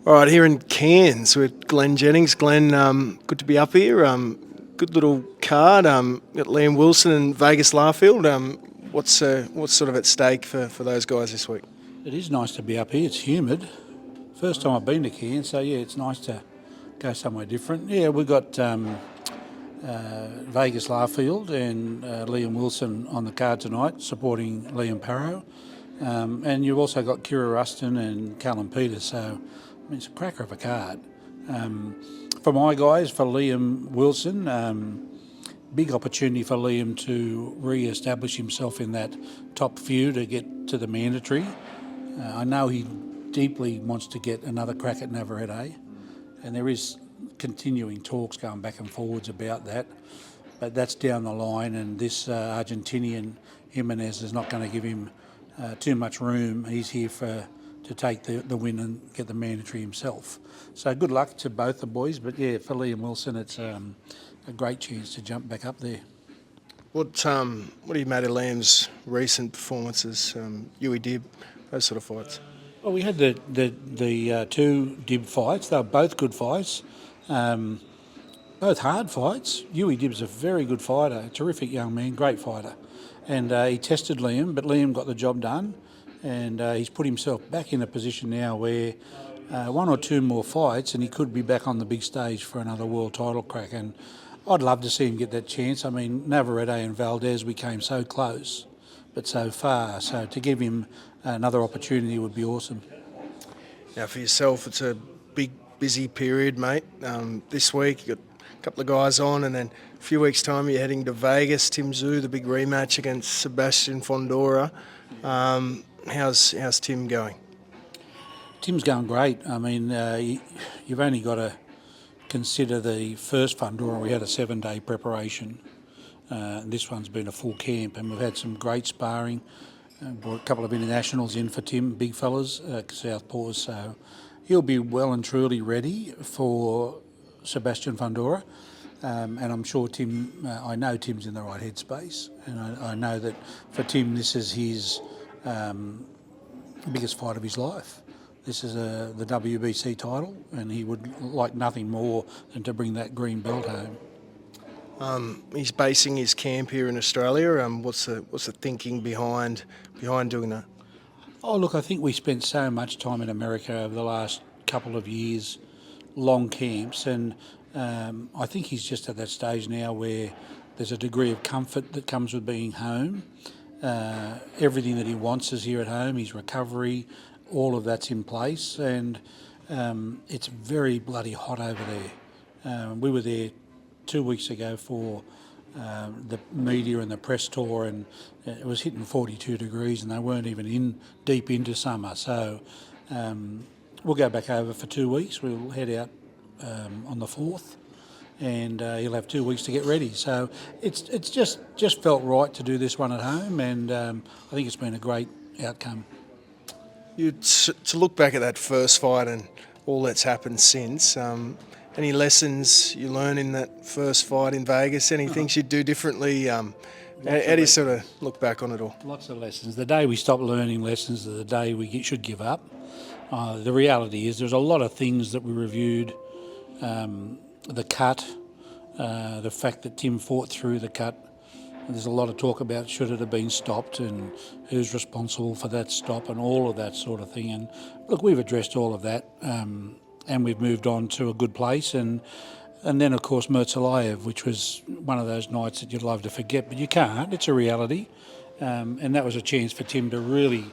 All right, here in Cairns with Glen Jennings. Glen, good to be up here. Good little card. Got Liam Wilson and Vegas Larfield. What's sort of at stake for those guys this week? It is nice to be up here. It's humid. First time I've been to Cairns, so yeah, it's nice to go somewhere different. Yeah, we've got Vegas Larfield and Liam Wilson on the card tonight, supporting Liam Parrow. And you've also got Kira Ruston and Callum Peters, so I mean, it's a cracker of a card. For my guys, for Liam Wilson, big opportunity for Liam to re-establish himself in that top few to get to the mandatory. I know he deeply wants to get another crack at Navarrete, and there is continuing talks going back and forwards about that, but that's down the line, and this Argentinian Jimenez is not going to give him too much room. He's here to take the win and get the mandatory himself. So good luck to both the boys, but yeah, for Liam Wilson, it's a great chance to jump back up there. What do you made of Liam's recent performances? Yui Dib, those sort of fights. Well, we had the two Dib fights. They were both good fights, both hard fights. Yui Dib's a very good fighter, a terrific young man, great fighter. And he tested Liam, but Liam got the job done. And he's put himself back in a position now where one or two more fights and he could be back on the big stage for another world title crack. And I'd love to see him get that chance. I mean, Navarrete and Valdez, we came so close, but so far. So to give him another opportunity would be awesome. Now for yourself, it's a big, busy period, mate. This week you got a couple of guys on, and then a few weeks' time you're heading to Vegas. Tszyu, the big rematch against Sebastian Fundora. How's Tim going? Tim's going great. I mean, you've only got to consider the first Fundora. We had a 7-day preparation. This one's been a full camp, and we've had some great sparring. Brought a couple of internationals in for Tim, big fellas, Southpaws. So he'll be well and truly ready for Sebastian Fundora. And I'm sure Tim, I know Tim's in the right headspace, and I know that for Tim this is his biggest fight of his life. This is the WBC title, and he would like nothing more than to bring that green belt home. He's basing his camp here in Australia. What's the thinking behind doing that? Oh, look, I think we spent so much time in America over the last couple of years, long camps, and I think he's just at that stage now where there's a degree of comfort that comes with being home. Everything that he wants is here at home, his recovery, all of that's in place, and it's very bloody hot over there. We were there 2 weeks ago for the media and the press tour, and it was hitting 42 degrees and they weren't even deep into summer. So we'll go back over for 2 weeks. We'll head out on the 4th, and he'll have 2 weeks to get ready. So it's just felt right to do this one at home, and I think it's been a great outcome. To look back at that first fight and all that's happened since, any lessons you learn in that first fight in Vegas? Any things you'd do differently? How do you sort of look back on it all? Lots of lessons. The day we stop learning lessons is the day we should give up. The reality is there's a lot of things that we reviewed. The cut, the fact that Tim fought through the cut. There's a lot of talk about should it have been stopped and who's responsible for that stop and all of that sort of thing. And look, we've addressed all of that, and we've moved on to a good place. And then, of course, Mertzalayev, which was one of those nights that you'd love to forget, but you can't. It's a reality. And that was a chance for Tim to really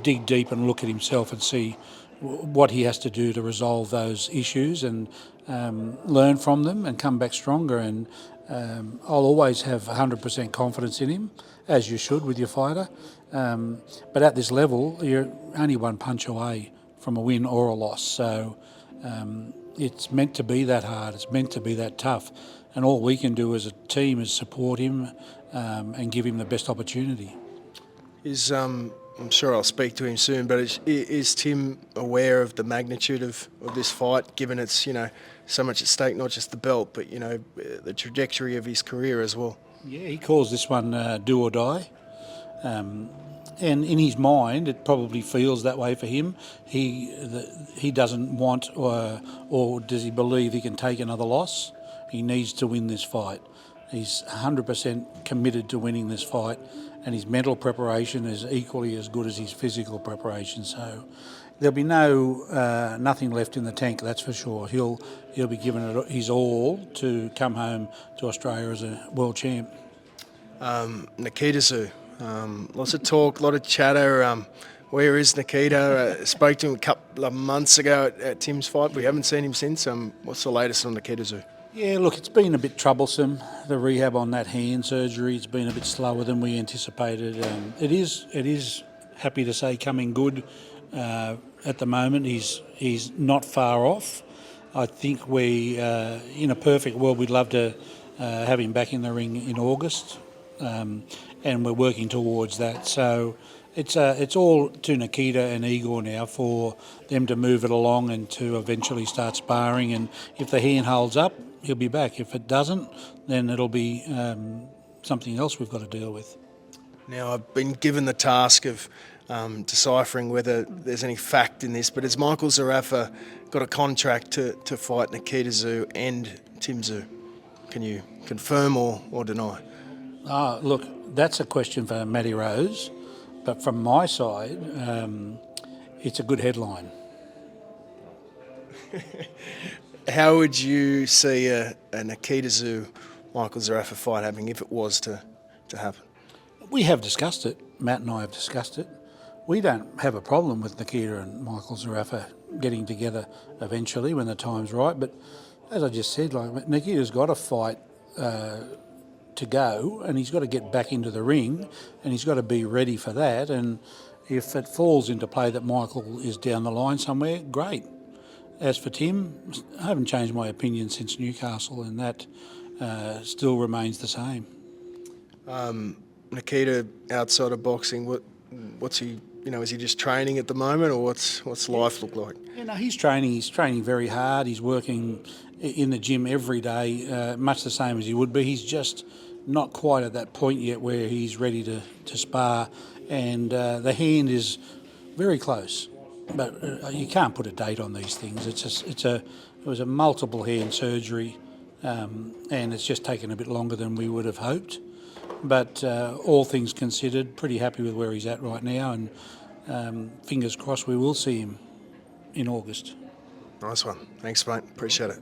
dig deep and look at himself and see what he has to do to resolve those issues and learn from them and come back stronger. And I'll always have 100% confidence in him, as you should with your fighter. But at this level, you're only one punch away from a win or a loss. So it's meant to be that hard. It's meant to be that tough. And all we can do as a team is support him and give him the best opportunity. I'm sure I'll speak to him soon, but is Tim aware of the magnitude of this fight, given it's, so much at stake, not just the belt, but, the trajectory of his career as well? Yeah, he calls this one do or die. And in his mind, it probably feels that way for him. He doesn't want, or does he believe he can take another loss? He needs to win this fight. He's 100% committed to winning this fight, and his mental preparation is equally as good as his physical preparation. So there'll be nothing left in the tank, that's for sure. He'll be giving it his all to come home to Australia as a world champ. Nikita Tszyu. Lots of talk, a lot of chatter. Where is Nikita? Spoke to him a couple of months ago at Tim's fight. We haven't seen him since. What's the latest on Nikita Tszyu? Yeah, look, it's been a bit troublesome. The rehab on that hand surgery, it's been a bit slower than we anticipated. It is happy to say coming good at the moment. He's not far off. I think in a perfect world, we'd love to have him back in the ring in August. And we're working towards that. So it's all to Nikita and Igor now for them to move it along and to eventually start sparring. And if the hand holds up, he'll be back. If it doesn't, then it'll be something else we've got to deal with. Now, I've been given the task of deciphering whether there's any fact in this, but has Michael Zerafa got a contract to fight Nikita Tszyu and Tim Tszyu? Can you confirm or deny? Look, that's a question for Matty Rose, but from my side, it's a good headline. How would you see a Nikita Tszyu Michael Zerafa fight happening if it was to happen? We have discussed it. Matt and I have discussed it. We don't have a problem with Nikita and Michael Zerafa getting together eventually when the time's right. But as I just said, like Nikita's got a fight to go, and he's got to get back into the ring, and he's got to be ready for that. And if it falls into play that Michael is down the line somewhere, great. As for Tim, I haven't changed my opinion since Newcastle, and that still remains the same. Nikita, outside of boxing, what's he? Is he just training at the moment, or what's life look like? He's training. He's training very hard. He's working in the gym every day, much the same as he would be. He's just not quite at that point yet where he's ready to spar, and the hand is very close. But you can't put a date on these things. It was a multiple hand surgery, and it's just taken a bit longer than we would have hoped. But all things considered, pretty happy with where he's at right now, and fingers crossed we will see him in August. Nice one. Thanks, mate. Appreciate it.